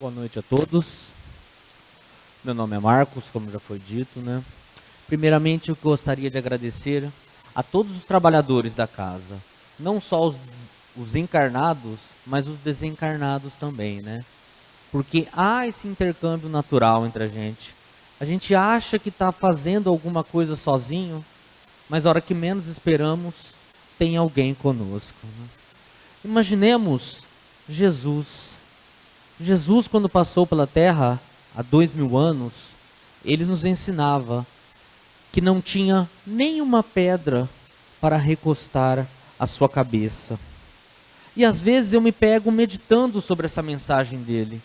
Boa noite a todos. Meu nome é Marcos, como já foi dito, né? Primeiramente, eu gostaria de agradecer a todos os trabalhadores da casa, não só os encarnados, mas os desencarnados também, né? Porque há esse intercâmbio natural entre a gente. A gente acha que está fazendo alguma coisa sozinho, mas a hora que menos esperamos, tem alguém conosco, né? Imaginemos Jesus. Jesus, quando passou pela Terra há 2000 anos, ele nos ensinava que não tinha nenhuma pedra para recostar a sua cabeça. E às vezes eu me pego meditando sobre essa mensagem dele.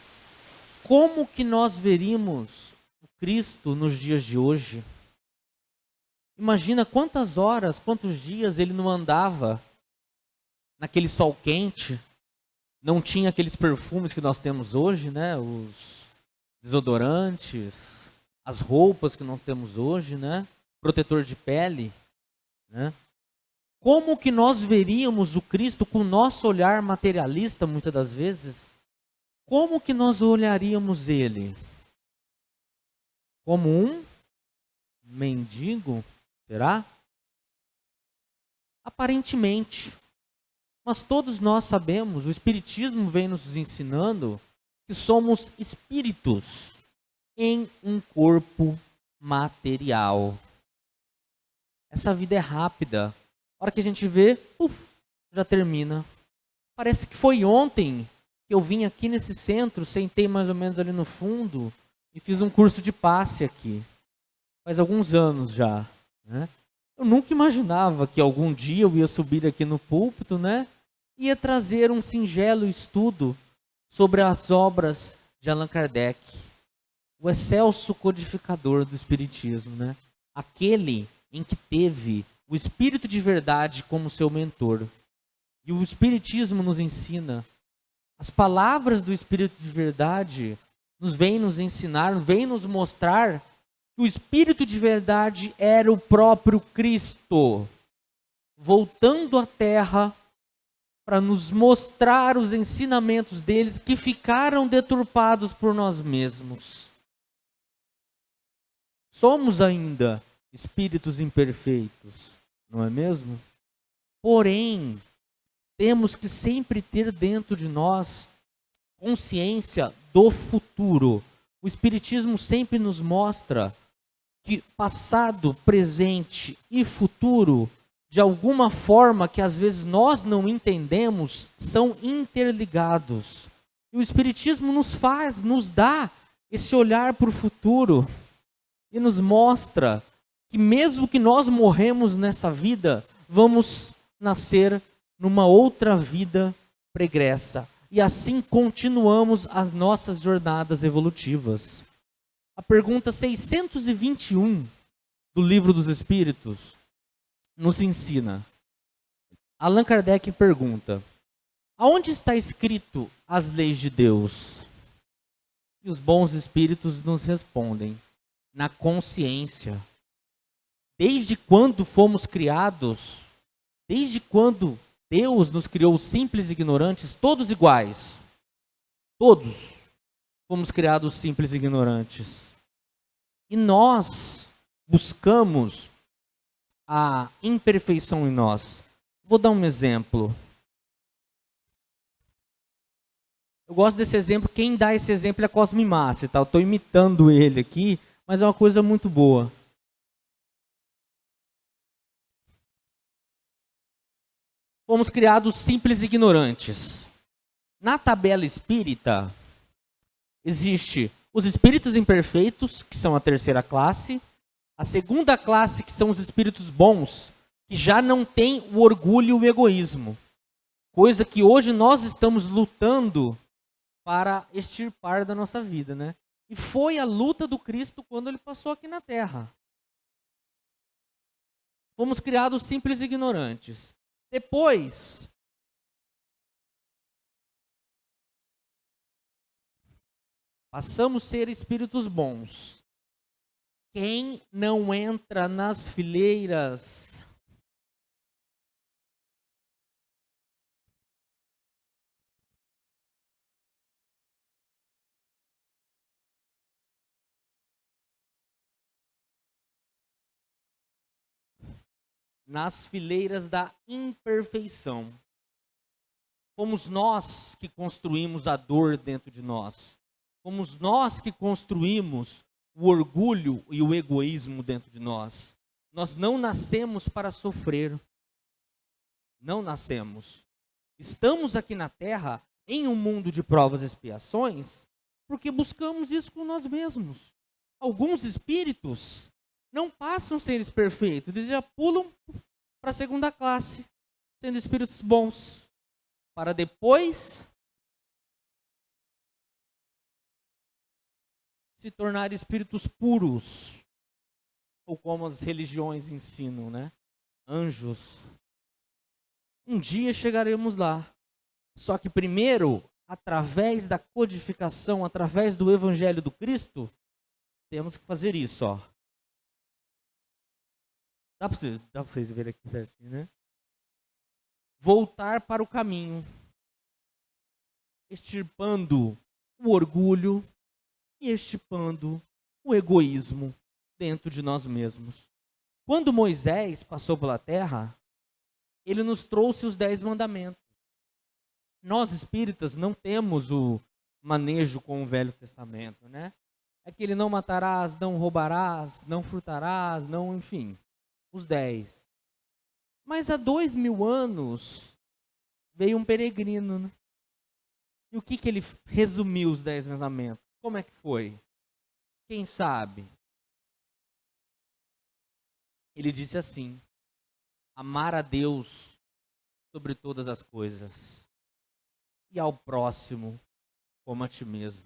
Como que nós veríamos o Cristo nos dias de hoje? Imagina quantas horas, quantos dias ele não andava naquele sol quente, não tinha aqueles perfumes que nós temos hoje, né? Os desodorantes, as roupas que nós temos hoje, né? Protetor de pele, né? Como que nós veríamos o Cristo com o nosso olhar materialista, muitas das vezes? Como que nós olharíamos ele? Como um mendigo? Será? Aparentemente. Mas todos nós sabemos, o Espiritismo vem nos ensinando que somos espíritos em um corpo material. Essa vida é rápida. A hora que a gente vê, já termina. Parece que foi ontem que eu vim aqui nesse centro, sentei mais ou menos ali no fundo e fiz um curso de passe aqui. Faz alguns anos já, né? Eu nunca imaginava que algum dia eu ia subir aqui no púlpito, né? Ia trazer um singelo estudo sobre as obras de Allan Kardec, o excelso codificador do Espiritismo, né? Aquele em que teve o Espírito de Verdade como seu mentor. E o Espiritismo nos ensina, as palavras do Espírito de Verdade vêm nos ensinar, vêm nos mostrar que o Espírito de Verdade era o próprio Cristo, voltando à Terra para nos mostrar os ensinamentos deles que ficaram deturpados por nós mesmos. Somos ainda espíritos imperfeitos, não é mesmo? Porém, temos que sempre ter dentro de nós consciência do futuro. O Espiritismo sempre nos mostra que passado, presente e futuro, de alguma forma que às vezes nós não entendemos, são interligados. E o Espiritismo nos dá esse olhar para o futuro e nos mostra que mesmo que nós morremos nessa vida, vamos nascer numa outra vida pregressa. E assim continuamos as nossas jornadas evolutivas. A pergunta 621 do Livro dos Espíritos nos ensina. Allan Kardec pergunta: aonde está escrito as leis de Deus? E os bons espíritos nos respondem: na consciência. Desde quando fomos criados, desde quando Deus nos criou simples e ignorantes, todos iguais. Todos fomos criados simples e ignorantes. E nós buscamos a imperfeição em nós. Vou dar um exemplo. Eu gosto desse exemplo. Quem dá esse exemplo é a Cosme Massi, tá? Eu estou imitando ele aqui, mas é uma coisa muito boa. Fomos criados simples e ignorantes. Na tabela espírita, existe os espíritos imperfeitos, que são a terceira classe. A segunda classe, que são os espíritos bons, que já não têm o orgulho e o egoísmo. Coisa que hoje nós estamos lutando para extirpar da nossa vida, né? E foi a luta do Cristo quando ele passou aqui na Terra. Fomos criados simples e ignorantes. Depois, passamos a ser espíritos bons. Quem não entra nas fileiras nas fileiras da imperfeição. Fomos nós que construímos a dor dentro de nós. Fomos nós que construímos o orgulho e o egoísmo dentro de nós. Nós não nascemos para sofrer. Não nascemos. Estamos aqui na Terra, em um mundo de provas e expiações, porque buscamos isso com nós mesmos. Alguns espíritos não passam seres perfeitos, eles já pulam para a segunda classe, sendo espíritos bons, para depois se tornar espíritos puros, ou como as religiões ensinam, né? Anjos. Um dia chegaremos lá. Só que primeiro, através da codificação, através do Evangelho do Cristo, temos que fazer isso, ó. Dá para vocês verem aqui certinho, né? Voltar para o caminho, extirpando o orgulho e extirpando o egoísmo dentro de nós mesmos. Quando Moisés passou pela terra, ele nos trouxe os 10 mandamentos. Nós espíritas não temos o manejo com o Velho Testamento, né? Aquele não matarás, não roubarás, não furtarás, não, enfim, os 10. Mas há 2000 anos veio um peregrino, né? E o que ele resumiu os 10 mandamentos? Como é que foi? Quem sabe? Ele disse assim: amar a Deus sobre todas as coisas e ao próximo como a ti mesmo.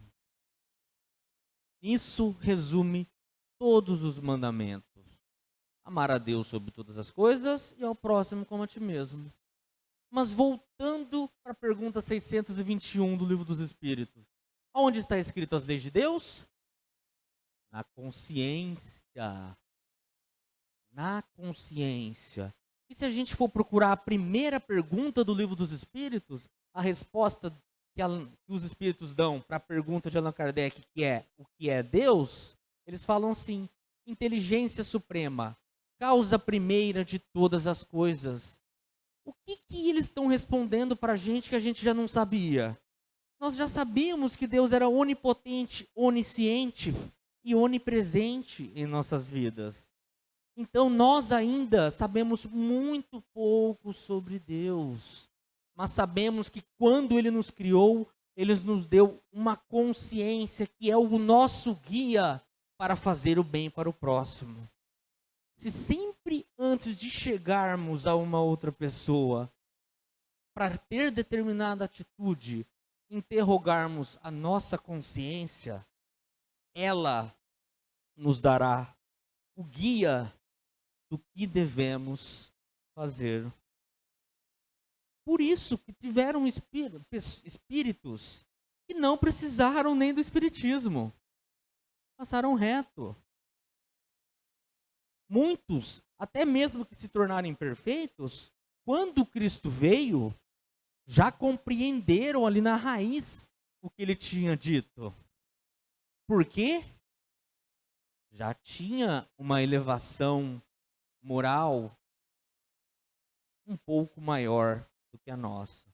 Isso resume todos os mandamentos. Amar a Deus sobre todas as coisas e ao próximo como a ti mesmo. Mas voltando para a pergunta 621 do Livro dos Espíritos. Onde está escrito as leis de Deus? Na consciência. Na consciência. E se a gente for procurar a primeira pergunta do Livro dos Espíritos, a resposta que os Espíritos dão para a pergunta de Allan Kardec, que é o que é Deus, eles falam assim: inteligência suprema, causa primeira de todas as coisas. O que eles estão respondendo para a gente que a gente já não sabia? Nós já sabíamos que Deus era onipotente, onisciente e onipresente em nossas vidas. Então nós ainda sabemos muito pouco sobre Deus. Mas sabemos que quando Ele nos criou, Ele nos deu uma consciência que é o nosso guia para fazer o bem para o próximo. Se sempre antes de chegarmos a uma outra pessoa, para ter determinada atitude, interrogarmos a nossa consciência, ela nos dará o guia do que devemos fazer. Por isso que tiveram espíritos que não precisaram nem do espiritismo. Passaram reto. Muitos, até mesmo que se tornaram imperfeitos, quando Cristo veio, já compreenderam ali na raiz o que ele tinha dito. Por quê? Já tinha uma elevação moral um pouco maior do que a nossa.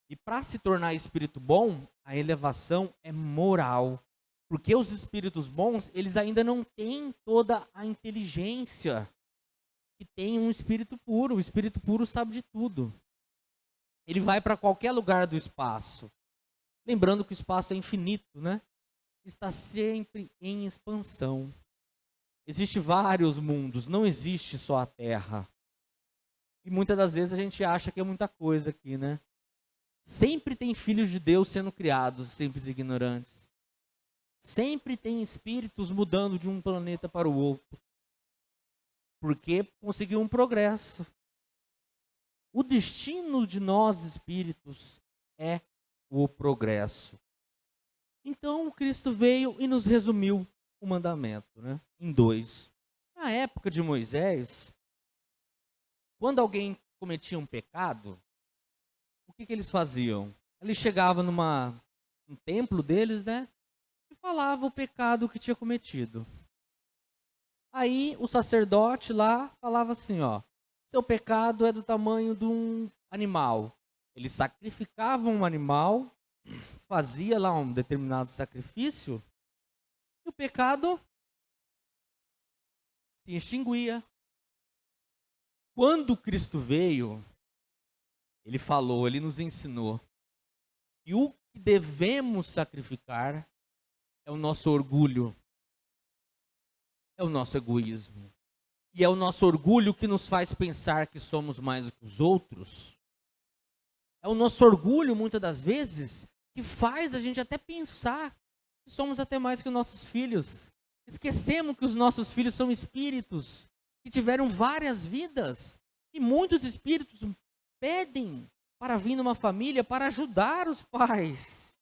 E para se tornar espírito bom, a elevação é moral. Porque os espíritos bons, eles ainda não têm toda a inteligência que tem um espírito puro. O espírito puro sabe de tudo. Ele vai para qualquer lugar do espaço. Lembrando que o espaço é infinito, né? Está sempre em expansão. Existem vários mundos, não existe só a Terra. E muitas das vezes a gente acha que é muita coisa aqui, né? Sempre tem filhos de Deus sendo criados, simples e ignorantes. Sempre tem espíritos mudando de um planeta para o outro. Porque conseguiu um progresso. O destino de nós espíritos é o progresso. Então o Cristo veio e nos resumiu o mandamento, né, em 2. Na época de Moisés, quando alguém cometia um pecado, o que eles faziam? Eles chegavam num templo deles, né, e falava o pecado que tinha cometido. Aí o sacerdote lá falava assim, ó: Seu pecado é do tamanho de um animal. Eles sacrificavam um animal, fazia lá um determinado sacrifício, e o pecado se extinguia. Quando Cristo veio, ele falou, ele nos ensinou que o que devemos sacrificar é o nosso orgulho, é o nosso egoísmo. E é o nosso orgulho que nos faz pensar que somos mais do que os outros. É o nosso orgulho, muitas das vezes, que faz a gente até pensar que somos até mais que os nossos filhos. Esquecemos que os nossos filhos são espíritos que tiveram várias vidas. E muitos espíritos pedem para vir numa família para ajudar os pais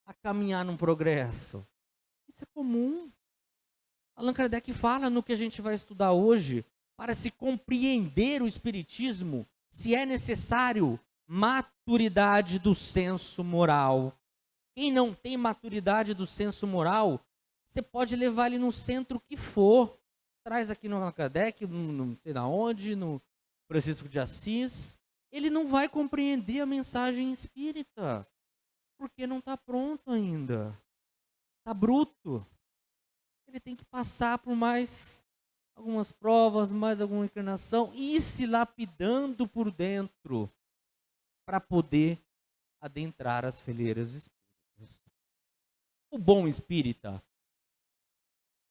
a caminhar num progresso. Isso é comum. Allan Kardec fala no que a gente vai estudar hoje, para se compreender o espiritismo, se é necessário maturidade do senso moral. Quem não tem maturidade do senso moral, você pode levar ele no centro que for. Traz aqui no Allan Kardec, não sei da onde, no Francisco de Assis. Ele não vai compreender a mensagem espírita, porque não está pronto ainda. Está bruto. Ele tem que passar por mais algumas provas, mais alguma encarnação, e ir se lapidando por dentro, para poder adentrar as fileiras espíritas. O bom espírita,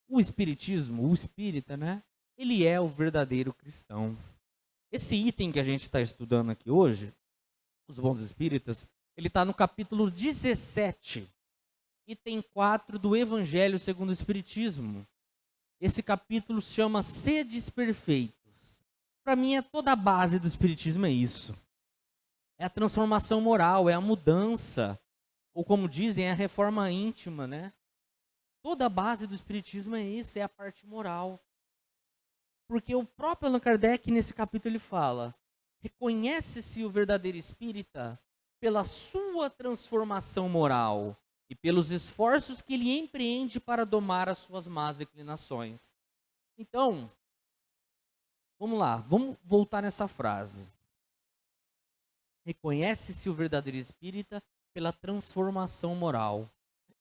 o espiritismo, o espírita, né? Ele é o verdadeiro cristão. Esse item que a gente está estudando aqui hoje, os bons espíritas, ele está no capítulo 17, item 4 do Evangelho segundo o Espiritismo. Esse capítulo se chama Sedes Perfeitos. Para mim, toda a base do Espiritismo é isso. É a transformação moral, é a mudança. Ou como dizem, é a reforma íntima, né? Toda a base do Espiritismo é isso, é a parte moral. Porque o próprio Allan Kardec, nesse capítulo, ele fala: reconhece-se o verdadeiro espírita pela sua transformação moral e pelos esforços que ele empreende para domar as suas más inclinações. Então, vamos lá, vamos voltar nessa frase. Reconhece-se o verdadeiro espírita pela transformação moral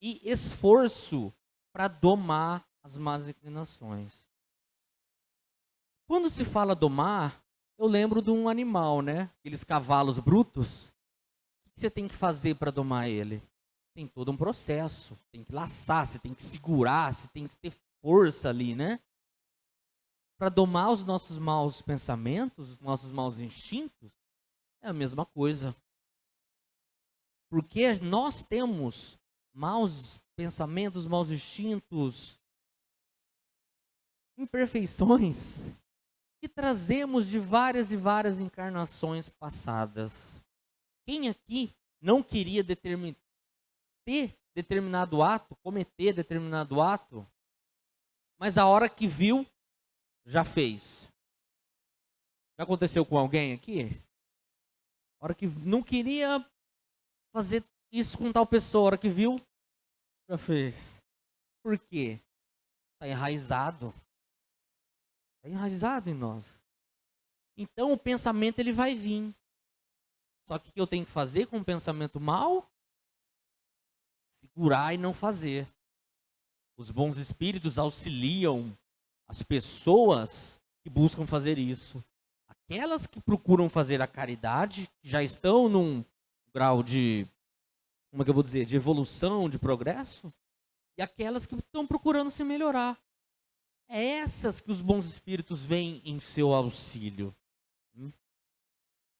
e esforço para domar as más inclinações. Quando se fala domar, eu lembro de um animal, né? Aqueles cavalos brutos. O que você tem que fazer para domar ele? Tem todo um processo. Tem que laçar, você tem que segurar, você tem que ter força ali, né? Para domar os nossos maus pensamentos, os nossos maus instintos, é a mesma coisa. Porque nós temos maus pensamentos, maus instintos, imperfeições que trazemos de várias e várias encarnações passadas. Quem aqui não queria ter determinado ato, cometer determinado ato, mas a hora que viu, já fez? Já aconteceu com alguém aqui? A hora que não queria fazer isso com tal pessoa, a hora que viu, já fez. Por quê? Está enraizado. Está enraizado em nós. Então o pensamento ele vai vir. Só que o que eu tenho que fazer com o pensamento mau? Segurar e não fazer. Os bons espíritos auxiliam as pessoas que buscam fazer isso. Aquelas que procuram fazer a caridade, que já estão num grau de, como é que eu vou dizer, de evolução, de progresso, e aquelas que estão procurando se melhorar. É essas que os bons espíritos vêm em seu auxílio.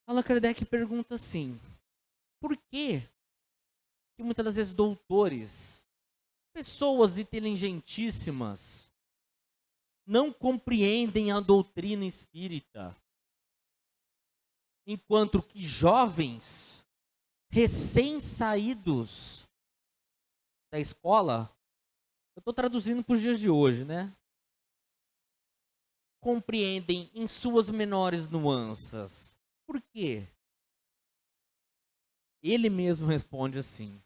Allan Kardec pergunta assim: por que muitas das vezes doutores, pessoas inteligentíssimas, não compreendem a doutrina espírita, enquanto que jovens, recém-saídos da escola, eu estou traduzindo para os dias de hoje, né? Compreendem em suas menores nuances. Por quê? Ele mesmo responde assim: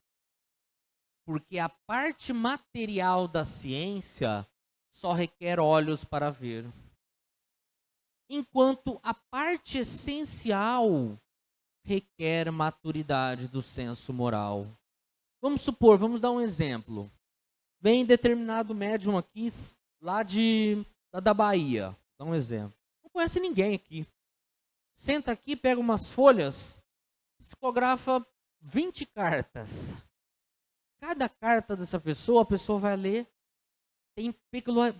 porque a parte material da ciência só requer olhos para ver. enquanto a parte essencial requer maturidade do senso moral. Vamos supor, vamos dar um exemplo. Vem determinado médium aqui, lá da Bahia, dá um exemplo. Não conhece ninguém aqui. Senta aqui, pega umas folhas, psicografa 20 cartas. Cada carta dessa pessoa, a pessoa vai ler. Tem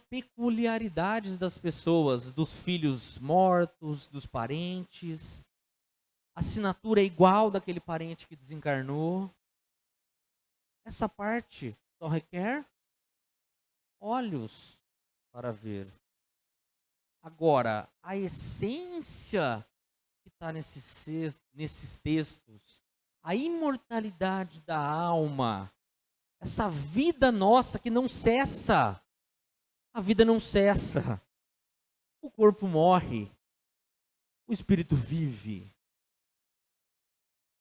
peculiaridades das pessoas, dos filhos mortos, dos parentes. A assinatura é igual daquele parente que desencarnou. Essa parte só requer olhos para ver. Agora, a essência que está nesses textos, a imortalidade da alma, essa vida nossa que não cessa, a vida não cessa. O corpo morre, o espírito vive.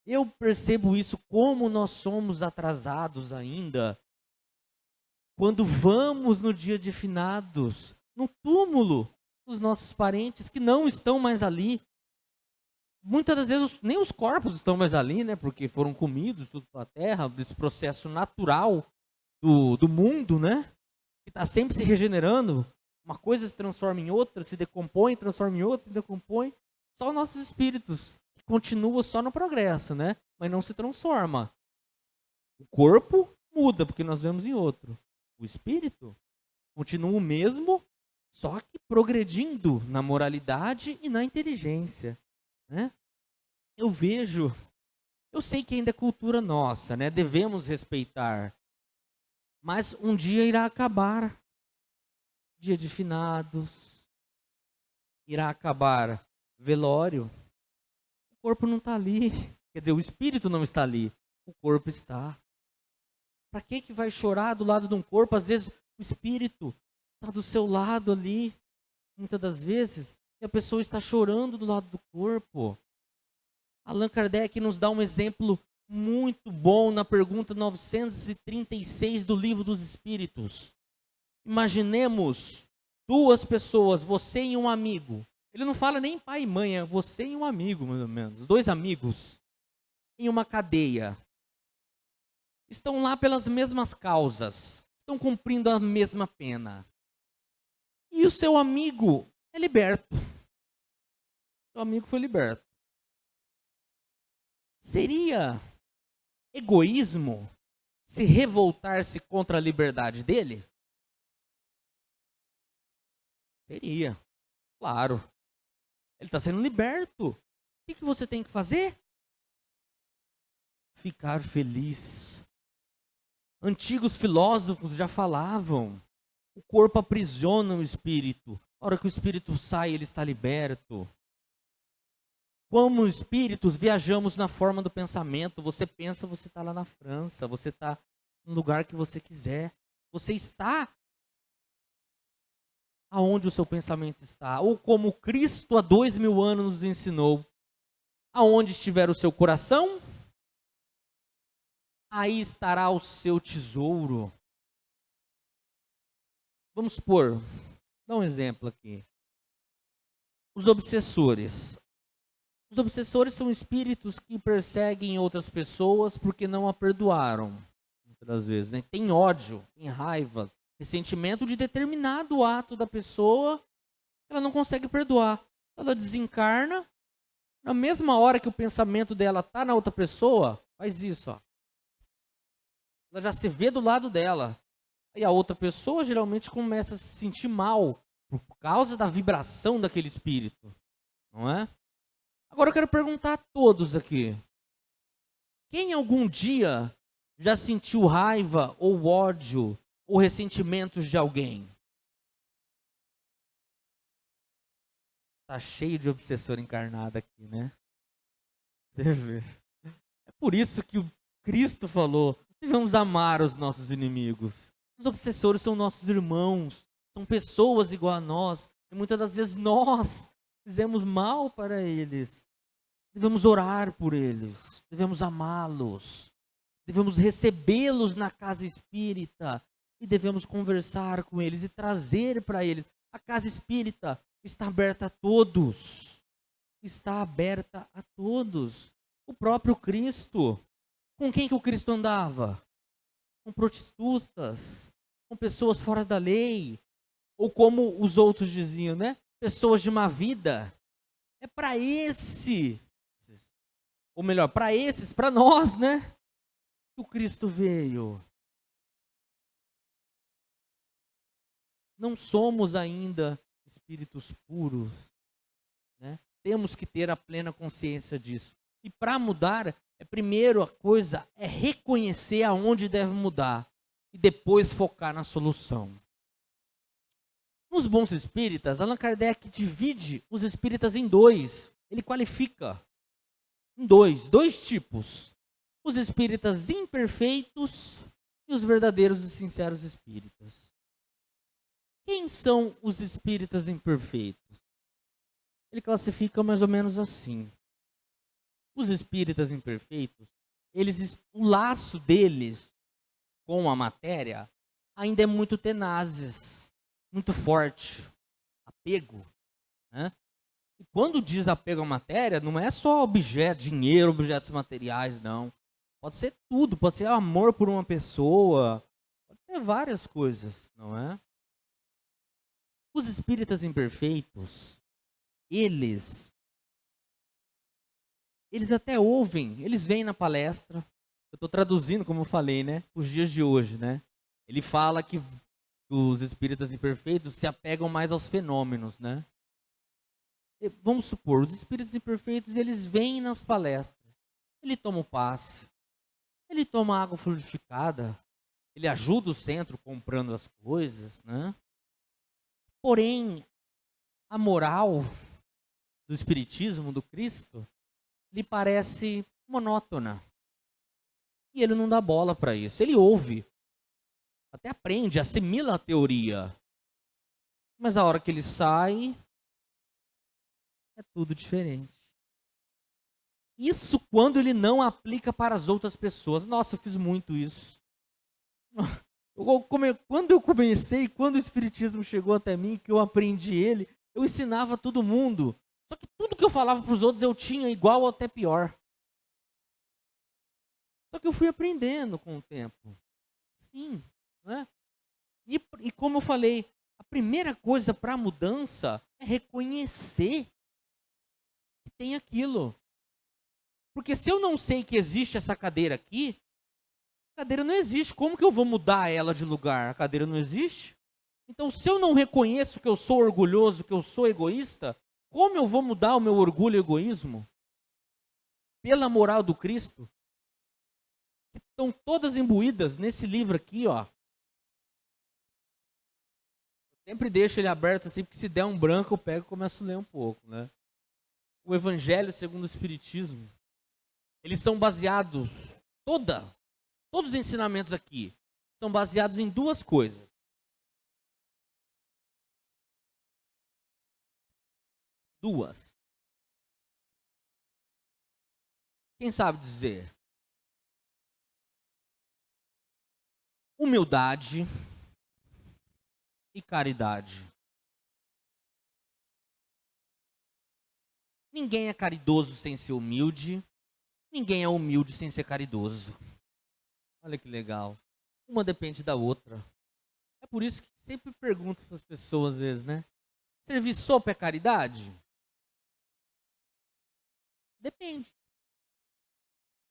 Eu percebo isso, como nós somos atrasados ainda, quando vamos no dia de finados, no túmulo dos nossos parentes que não estão mais ali. Muitas das vezes nem os corpos estão mais ali, né? Porque foram comidos tudo pela terra, desse processo natural do mundo, né? Que está sempre se regenerando. Uma coisa se transforma em outra, se decompõe, transforma em outra, decompõe. Só os nossos espíritos, que continuam só no progresso, né? Mas não se transforma. O corpo muda, porque nós vemos em outro. O espírito continua o mesmo, só que progredindo na moralidade e na inteligência, né? Eu sei que ainda é cultura nossa, né? Devemos respeitar, mas um dia irá acabar. Dia de finados, irá acabar velório. O corpo não está ali, quer dizer, o espírito não está ali, o corpo está. Para que vai chorar do lado de um corpo? Às vezes o espírito está do seu lado ali, muitas das vezes, e a pessoa está chorando do lado do corpo. Allan Kardec nos dá um exemplo muito bom na pergunta 936 do Livro dos Espíritos. Imaginemos duas pessoas, você e um amigo. Ele não fala nem pai e mãe, é você e um amigo, mais ou menos. Dois amigos em uma cadeia. Estão lá pelas mesmas causas. Estão cumprindo a mesma pena. E o seu amigo é liberto. Seu amigo foi liberto. Seria egoísmo se revoltar-se contra a liberdade dele? Seria, claro. Ele está sendo liberto. O que você tem que fazer? Ficar feliz. Antigos filósofos já falavam. O corpo aprisiona o espírito. A hora que o espírito sai, ele está liberto. Como espíritos, viajamos na forma do pensamento. Você pensa, você está lá na França. Você está no lugar que você quiser. Você está aonde o seu pensamento está. Ou como Cristo há 2000 anos nos ensinou. Aonde estiver o seu coração, aí estará o seu tesouro. Vamos supor, dar um exemplo aqui. Os obsessores. Os obsessores são espíritos que perseguem outras pessoas porque não a perdoaram. Muitas das vezes, né? Tem ódio, tem raiva, ressentimento de determinado ato da pessoa, ela não consegue perdoar. Ela desencarna, na mesma hora que o pensamento dela está na outra pessoa, faz isso, ó. Ela já se vê do lado dela. E a outra pessoa geralmente começa a se sentir mal por causa da vibração daquele espírito. Não é? Agora eu quero perguntar a todos aqui. Quem algum dia já sentiu raiva ou ódio ou ressentimentos de alguém? Tá cheio de obsessor encarnado aqui, né? Você vê. É por isso que o Cristo falou, devemos amar os nossos inimigos. Os obsessores são nossos irmãos, são pessoas igual a nós, e muitas das vezes nós fizemos mal para eles. Devemos orar por eles, devemos amá-los, devemos recebê-los na casa espírita e devemos conversar com eles e trazer para eles. A casa espírita está aberta a todos. Está aberta a todos. O próprio Cristo. Com quem que o Cristo andava? Com prostitutas, com pessoas fora da lei, ou como os outros diziam, né? Pessoas de má vida. É para esse, ou melhor, para esses, para nós, né? Que o Cristo veio. Não somos ainda espíritos puros, né? Temos que ter a plena consciência disso. E para mudar, primeiro a coisa é reconhecer aonde deve mudar e depois focar na solução. Nos bons espíritas, Allan Kardec divide os espíritas em dois. Ele qualifica em dois tipos. Os espíritas imperfeitos e os verdadeiros e sinceros espíritas. Quem são os espíritas imperfeitos? Ele classifica mais ou menos assim. Os espíritas imperfeitos, o laço deles com a matéria ainda é muito tenazes, muito forte. Apego. Né? E quando diz apego à matéria, não é só objeto, dinheiro, objetos materiais, não. Pode ser tudo, pode ser amor por uma pessoa, pode ser várias coisas, não é? Os espíritas imperfeitos, eles até ouvem, eles vêm na palestra. Eu estou traduzindo, como eu falei, né? Os dias de hoje, né? Ele fala que os espíritas imperfeitos se apegam mais aos fenômenos, né? E, vamos supor, os espíritos imperfeitos, eles vêm nas palestras. Ele toma o passe, ele toma água fluidificada, ele ajuda o centro comprando as coisas, né? Porém, a moral do espiritismo, do Cristo, lhe parece monótona. E ele não dá bola para isso. Ele ouve, até aprende, assimila a teoria. Mas a hora que ele sai, é tudo diferente. Isso quando ele não aplica para as outras pessoas. Nossa, eu fiz muito isso. Quando eu comecei, quando o espiritismo chegou até mim, que eu aprendi ele, eu ensinava todo mundo. Só que tudo que eu falava para os outros eu tinha igual ou até pior. Só que eu fui aprendendo com o tempo. Sim, né? E como eu falei, a primeira coisa para a mudança é reconhecer que tem aquilo. Porque se eu não sei que existe essa cadeira aqui, a cadeira não existe. Como que eu vou mudar ela de lugar? A cadeira não existe? Então, se eu não reconheço que eu sou orgulhoso, que eu sou egoísta, como eu vou mudar o meu orgulho e egoísmo? Pela moral do Cristo, que estão todas imbuídas nesse livro aqui, ó. Eu sempre deixo ele aberto assim, porque se der um branco eu pego e começo a ler um pouco, né? O Evangelho segundo o Espiritismo, eles são baseados, todos os ensinamentos aqui, são baseados em duas coisas. Duas. Quem sabe dizer? Humildade e caridade. Ninguém é caridoso sem ser humilde. Ninguém é humilde sem ser caridoso. Olha que legal. Uma depende da outra. É por isso que sempre pergunto para as pessoas às vezes, né? Servir sopa é caridade? Depende.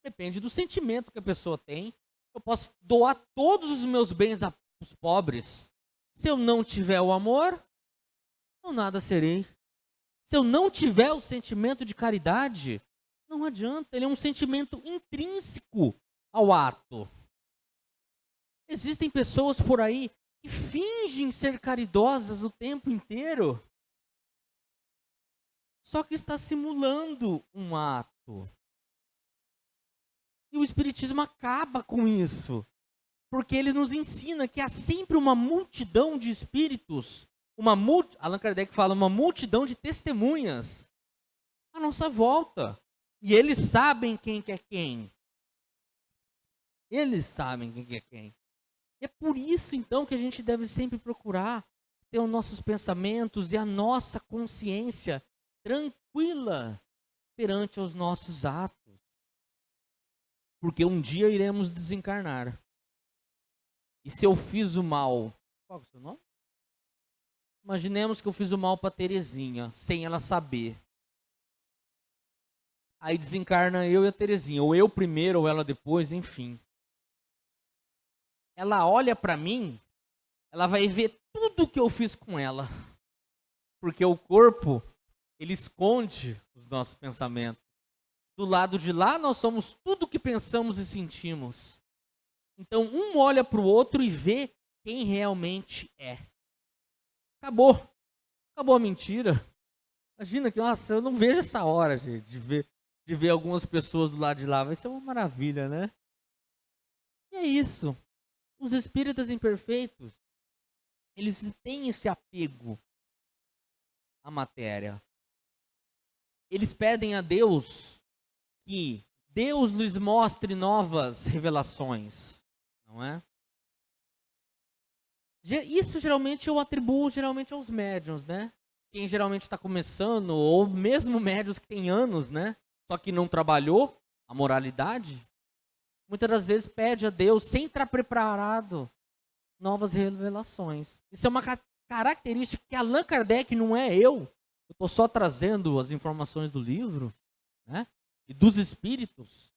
Depende do sentimento que a pessoa tem. Eu posso doar todos os meus bens aos pobres. Se eu não tiver o amor, eu nada serei. Se eu não tiver o sentimento de caridade, não adianta. Ele é um sentimento intrínseco ao ato. Existem pessoas por aí que fingem ser caridosas o tempo inteiro, só que está simulando um ato. E o Espiritismo acaba com isso, porque ele nos ensina que há sempre uma multidão de espíritos, Allan Kardec fala, uma multidão de testemunhas à nossa volta. E eles sabem quem que é quem. Eles sabem quem que é quem. E é por isso, então, que a gente deve sempre procurar ter os nossos pensamentos e a nossa consciência tranquila perante os nossos atos. Porque um dia iremos desencarnar. E se eu fiz o mal... Qual é o seu nome? Imaginemos que eu fiz o mal para Terezinha, sem ela saber. Aí desencarna eu e a Terezinha, ou eu primeiro, ou ela depois, enfim. Ela olha para mim, ela vai ver tudo que eu fiz com ela. Porque o corpo, ele esconde os nossos pensamentos. Do lado de lá, nós somos tudo que pensamos e sentimos. Então, um olha para o outro e vê quem realmente é. Acabou. Acabou a mentira. Imagina que, nossa, eu não vejo essa hora, gente, de ver algumas pessoas do lado de lá. Vai ser uma maravilha, né? E é isso. Os espíritas imperfeitos, eles têm esse apego à matéria. Eles pedem a Deus que Deus lhes mostre novas revelações, não é? Isso geralmente eu atribuo aos médiuns, né? Quem geralmente está começando, ou mesmo médiuns que têm anos, né? Só que não trabalhou a moralidade, muitas das vezes pede a Deus, sem estar preparado, novas revelações. Isso é uma característica que Allan Kardec não é eu estou só trazendo as informações do livro, né? E dos espíritos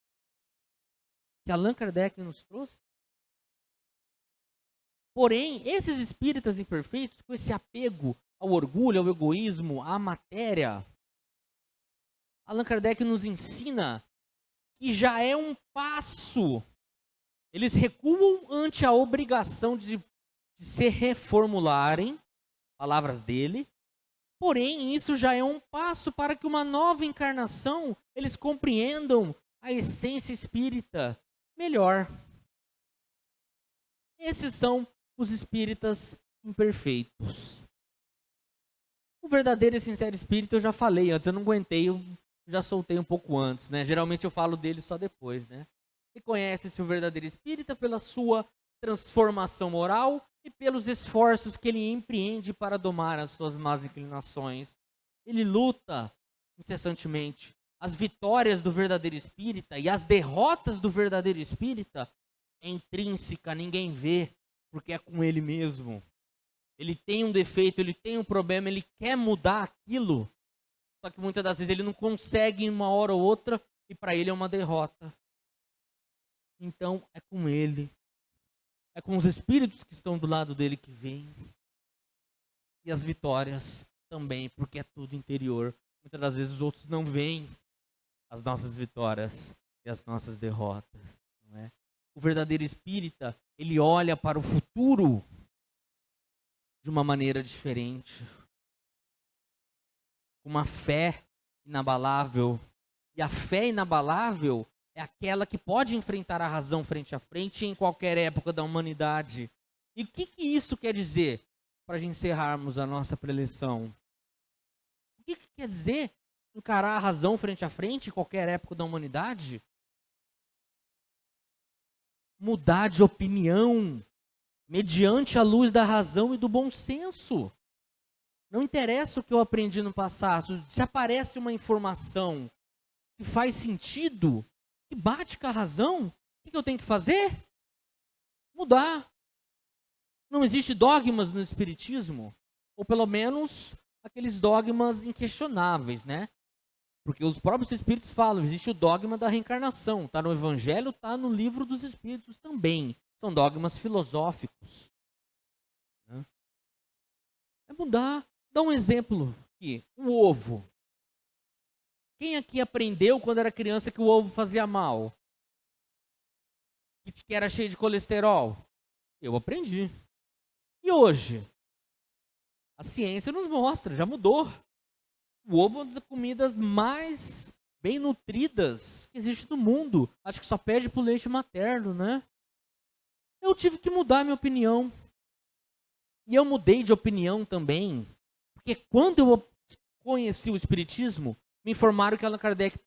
que Allan Kardec nos trouxe. Porém, esses espíritas imperfeitos, com esse apego ao orgulho, ao egoísmo, à matéria, Allan Kardec nos ensina que já é um passo. Eles recuam ante a obrigação de se reformularem, palavras dele, porém isso já é um passo para que uma nova encarnação, eles compreendam a essência espírita melhor. Esses são os espíritas imperfeitos. O verdadeiro e sincero espírito eu já falei antes, eu não aguentei, eu já soltei um pouco antes, né? Geralmente eu falo dele só depois, né? Reconhece-se o verdadeiro espírita pela sua transformação moral e pelos esforços que ele empreende para domar as suas más inclinações. Ele luta incessantemente. As vitórias do verdadeiro espírita e as derrotas do verdadeiro espírita é intrínseca, ninguém vê, porque é com ele mesmo. Ele tem um defeito, ele tem um problema, ele quer mudar aquilo, só que muitas das vezes ele não consegue em uma hora ou outra, e para ele é uma derrota. Então é com ele, é com os espíritos que estão do lado dele que vêm, e as vitórias também, porque é tudo interior. Muitas das vezes os outros não veem as nossas vitórias e as nossas derrotas, não é? O verdadeiro espírita, ele olha para o futuro de uma maneira diferente, com uma fé inabalável. E a fé inabalável é aquela que pode enfrentar a razão frente a frente em qualquer época da humanidade. E o que isso quer dizer? Para encerrarmos a nossa preleção. O que quer dizer encarar a razão frente a frente em qualquer época da humanidade? Mudar de opinião mediante a luz da razão e do bom senso. Não interessa o que eu aprendi no passado. Se aparece uma informação que faz sentido, que bate com a razão, o que eu tenho que fazer? Mudar. Não existe dogmas no espiritismo, ou pelo menos aqueles dogmas inquestionáveis, né? Porque os próprios espíritos falam, existe o dogma da reencarnação, está no Evangelho, está no livro dos Espíritos também. São dogmas filosóficos. Né? É mudar. Dá um exemplo aqui, o ovo. Quem aqui aprendeu quando era criança que o ovo fazia mal? Que era cheio de colesterol? Eu aprendi. E hoje? A ciência nos mostra, já mudou. O ovo é uma das comidas mais bem nutridas que existe no mundo. Acho que só pede pro leite materno, né? Eu tive que mudar minha opinião. E eu mudei de opinião também, porque quando eu conheci o espiritismo, me informaram que Allan Kardec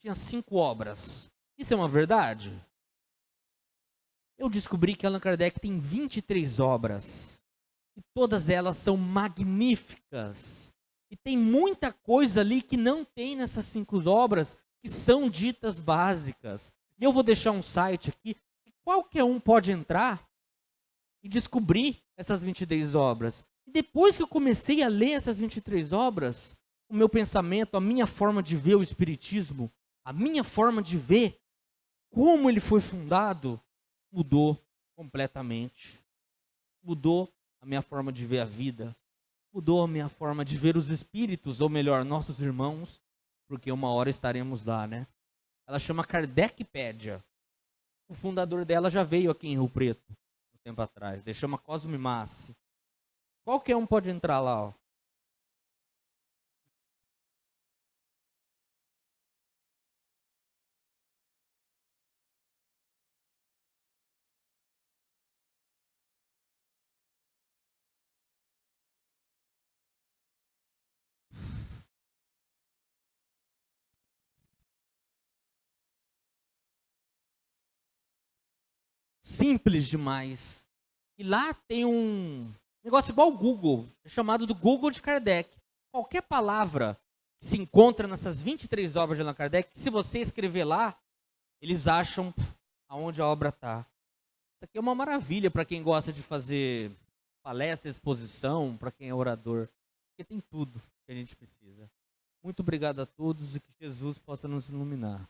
tinha 5 obras. Isso é uma verdade? Eu descobri que Allan Kardec tem 23 obras. E todas elas são magníficas. E tem muita coisa ali que não tem nessas 5 obras, que são ditas básicas. E eu vou deixar um site aqui, que qualquer um pode entrar e descobrir essas 23 obras. E depois que eu comecei a ler essas 23 obras, o meu pensamento, a minha forma de ver o Espiritismo, a minha forma de ver como ele foi fundado, mudou completamente. Mudou a minha forma de ver a vida. Mudou a minha forma de ver os espíritos, ou melhor, nossos irmãos, porque uma hora estaremos lá, né? Ela chama Kardecpédia. O fundador dela já veio aqui em Rio Preto, um tempo atrás. Ele chama Cosme Massi. Qualquer um pode entrar lá, ó. Simples demais. E lá tem um negócio igual o Google, é chamado do Google de Kardec. Qualquer palavra que se encontra nessas 23 obras de Allan Kardec, se você escrever lá, eles acham aonde a obra está. Isso aqui é uma maravilha para quem gosta de fazer palestra, exposição, para quem é orador, porque tem tudo que a gente precisa. Muito obrigado a todos e que Jesus possa nos iluminar.